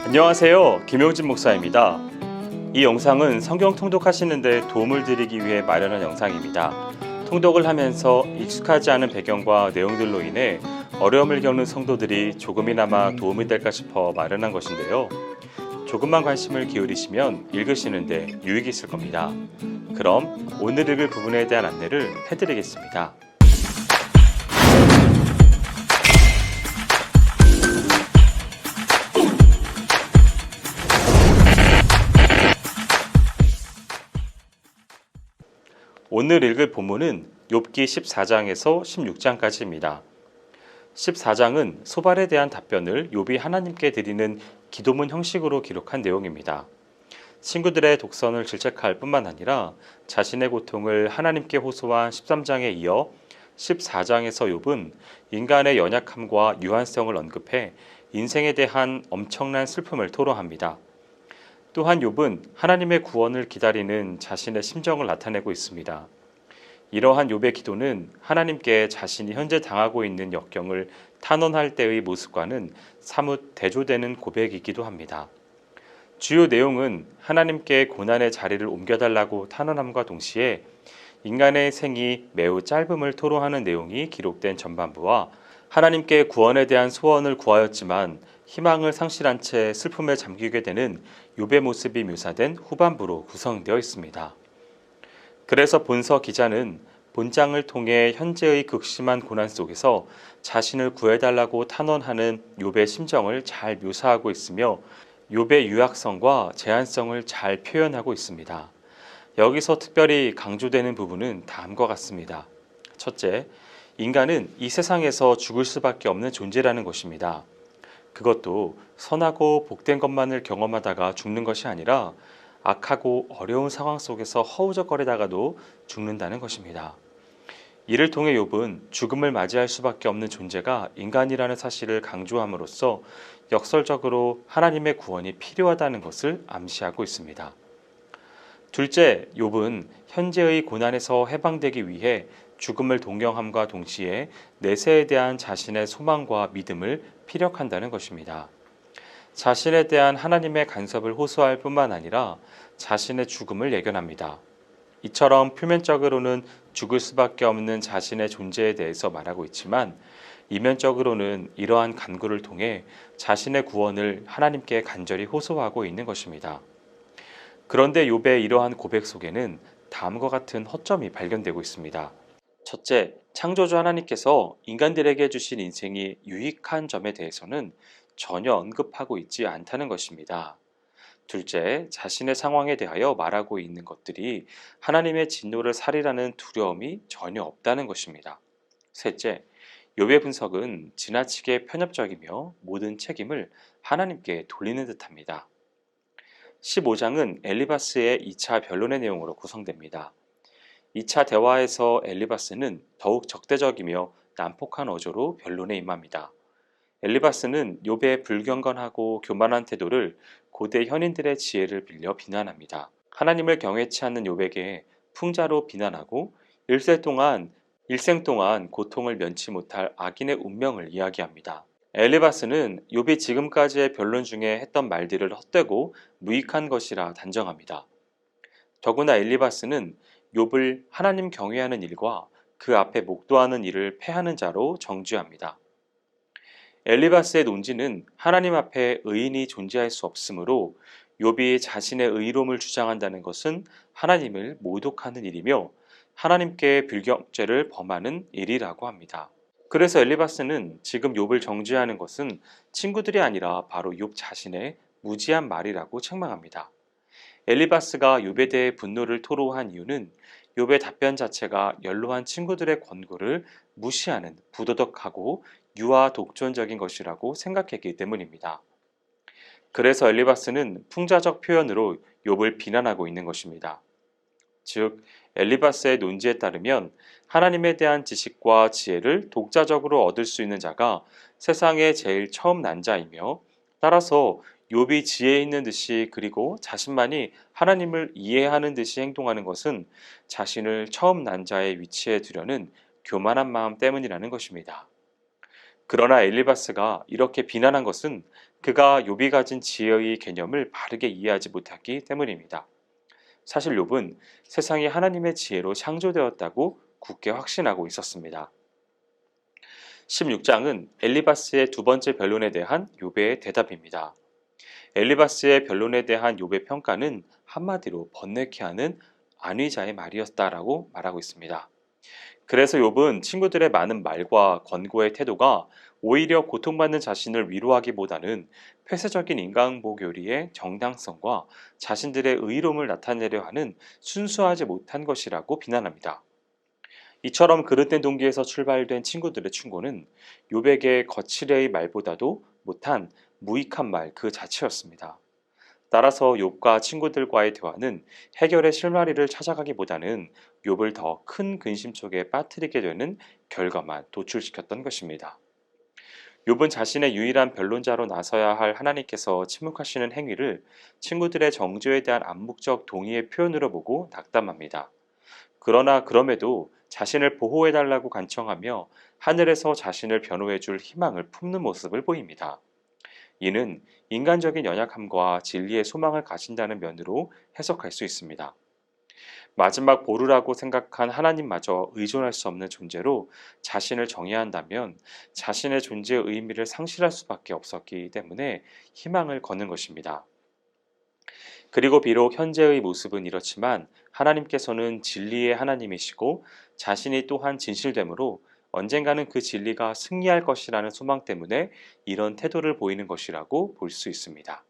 안녕하세요. 김용진 목사입니다. 이 영상은 성경 통독하시는 데 도움을 드리기 위해 마련한 영상입니다. 통독을 하면서 익숙하지 않은 배경과 내용들로 인해 어려움을 겪는 성도들이 조금이나마 도움이 될까 싶어 마련한 것인데요. 조금만 관심을 기울이시면 읽으시는데 유익이 있을 겁니다. 그럼 오늘 읽을 부분에 대한 안내를 해드리겠습니다. 오늘 읽을 본문은 욥기 14장에서 16장까지입니다. 14장은 소발에 대한 답변을 욥이 하나님께 드리는 기도문 형식으로 기록한 내용입니다. 친구들의 독선을 질책할 뿐만 아니라 자신의 고통을 하나님께 호소한 13장에 이어 14장에서 욥은 인간의 연약함과 유한성을 언급해 인생에 대한 엄청난 슬픔을 토로합니다. 또한 욥은 하나님의 구원을 기다리는 자신의 심정을 나타내고 있습니다. 이러한 욥의 기도는 하나님께 자신이 현재 당하고 있는 역경을 탄원할 때의 모습과는 사뭇 대조되는 고백이기도 합니다. 주요 내용은 하나님께 고난의 자리를 옮겨달라고 탄원함과 동시에 인간의 생이 매우 짧음을 토로하는 내용이 기록된 전반부와 하나님께 구원에 대한 소원을 구하였지만 희망을 상실한 채 슬픔에 잠기게 되는 욥의 모습이 묘사된 후반부로 구성되어 있습니다. 그래서 본서 기자는 본장을 통해 현재의 극심한 고난 속에서 자신을 구해달라고 탄원하는 욥의 심정을 잘 묘사하고 있으며 욥의 유약성과 제한성을 잘 표현하고 있습니다. 여기서 특별히 강조되는 부분은 다음과 같습니다. 첫째, 인간은 이 세상에서 죽을 수밖에 없는 존재라는 것입니다. 그것도 선하고 복된 것만을 경험하다가 죽는 것이 아니라 악하고 어려운 상황 속에서 허우적거리다가도 죽는다는 것입니다. 이를 통해 욥은 죽음을 맞이할 수밖에 없는 존재가 인간이라는 사실을 강조함으로써 역설적으로 하나님의 구원이 필요하다는 것을 암시하고 있습니다. 둘째, 욥은 현재의 고난에서 해방되기 위해 죽음을 동경함과 동시에 내세에 대한 자신의 소망과 믿음을 피력한다는 것입니다. 자신에 대한 하나님의 간섭을 호소할 뿐만 아니라 자신의 죽음을 예견합니다. 이처럼 표면적으로는 죽을 수밖에 없는 자신의 존재에 대해서 말하고 있지만 이면적으로는 이러한 간구를 통해 자신의 구원을 하나님께 간절히 호소하고 있는 것입니다. 그런데 욥의 이러한 고백 속에는 다음과 같은 허점이 발견되고 있습니다. 첫째, 창조주 하나님께서 인간들에게 주신 인생이 유익한 점에 대해서는 전혀 언급하고 있지 않다는 것입니다. 둘째, 자신의 상황에 대하여 말하고 있는 것들이 하나님의 진노를 살이라는 두려움이 전혀 없다는 것입니다. 셋째, 욥의 분석은 지나치게 편협적이며 모든 책임을 하나님께 돌리는 듯합니다. 15장은 엘리바스의 2차 변론의 내용으로 구성됩니다. 2차 대화에서 엘리바스는 더욱 적대적이며 난폭한 어조로 변론에 임합니다. 엘리바스는 욥의 불경건하고 교만한 태도를 고대 현인들의 지혜를 빌려 비난합니다. 하나님을 경외치 않는 욥에게 풍자로 비난하고 일생 동안 고통을 면치 못할 악인의 운명을 이야기합니다. 엘리바스는 욥이 지금까지의 변론 중에 했던 말들을 헛되고 무익한 것이라 단정합니다. 더구나 엘리바스는 욥을 하나님 경외하는 일과 그 앞에 목도하는 일을 패하는 자로 정죄합니다. 엘리바스의 논지는 하나님 앞에 의인이 존재할 수 없으므로 욥이 자신의 의로움을 주장한다는 것은 하나님을 모독하는 일이며 하나님께 불경죄를 범하는 일이라고 합니다. 그래서 엘리바스는 지금 욥을 정죄하는 것은 친구들이 아니라 바로 욥 자신의 무지한 말이라고 책망합니다. 엘리바스가 욥에 대해 분노를 토로한 이유는 욥의 답변 자체가 연로한 친구들의 권고를 무시하는 부도덕하고 유아 독존적인 것이라고 생각했기 때문입니다. 그래서 엘리바스는 풍자적 표현으로 욥을 비난하고 있는 것입니다. 즉, 엘리바스의 논지에 따르면 하나님에 대한 지식과 지혜를 독자적으로 얻을 수 있는 자가 세상에 제일 처음 난 자이며 따라서 욥이 지혜 있는 듯이 그리고 자신만이 하나님을 이해하는 듯이 행동하는 것은 자신을 처음 난 자의 위치에 두려는 교만한 마음 때문이라는 것입니다. 그러나 엘리바스가 이렇게 비난한 것은 그가 욥이 가진 지혜의 개념을 바르게 이해하지 못했기 때문입니다. 사실 욥은 세상이 하나님의 지혜로 창조되었다고 굳게 확신하고 있었습니다. 16장은 엘리바스의 두 번째 변론에 대한 욥의 대답입니다. 엘리바스의 변론에 대한 욥의 평가는 한마디로 번뇌케 하는 안위자의 말이었다라고 말하고 있습니다. 그래서 욥은 친구들의 많은 말과 권고의 태도가 오히려 고통받는 자신을 위로하기보다는 폐쇄적인 인간보교리의 정당성과 자신들의 의로움을 나타내려 하는 순수하지 못한 것이라고 비난합니다. 이처럼 그릇된 동기에서 출발된 친구들의 충고는 욥에게 거칠의 말보다도 못한 무익한 말 그 자체였습니다. 따라서 욥과 친구들과의 대화는 해결의 실마리를 찾아가기보다는 욥을 더 큰 근심 속에 빠뜨리게 되는 결과만 도출시켰던 것입니다. 욥은 자신의 유일한 변론자로 나서야 할 하나님께서 침묵하시는 행위를 친구들의 정죄에 대한 암묵적 동의의 표현으로 보고 낙담합니다. 그러나 그럼에도 자신을 보호해달라고 간청하며 하늘에서 자신을 변호해줄 희망을 품는 모습을 보입니다. 이는 인간적인 연약함과 진리의 소망을 가진다는 면으로 해석할 수 있습니다. 마지막 보루라고 생각한 하나님마저 의존할 수 없는 존재로 자신을 정의한다면 자신의 존재의 의미를 상실할 수밖에 없었기 때문에 희망을 거는 것입니다. 그리고 비록 현재의 모습은 이렇지만 하나님께서는 진리의 하나님이시고 자신이 또한 진실되므로 언젠가는 그 진리가 승리할 것이라는 소망 때문에 이런 태도를 보이는 것이라고 볼 수 있습니다.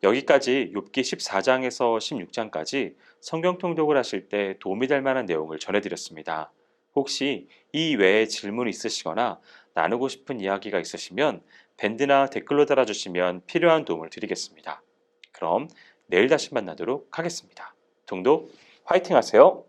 여기까지 욥기 14장에서 16장까지 성경 통독을 하실 때 도움이 될 만한 내용을 전해드렸습니다. 혹시 이 외에 질문이 있으시거나 나누고 싶은 이야기가 있으시면 밴드나 댓글로 달아주시면 필요한 도움을 드리겠습니다. 그럼 내일 다시 만나도록 하겠습니다. 통독 화이팅 하세요.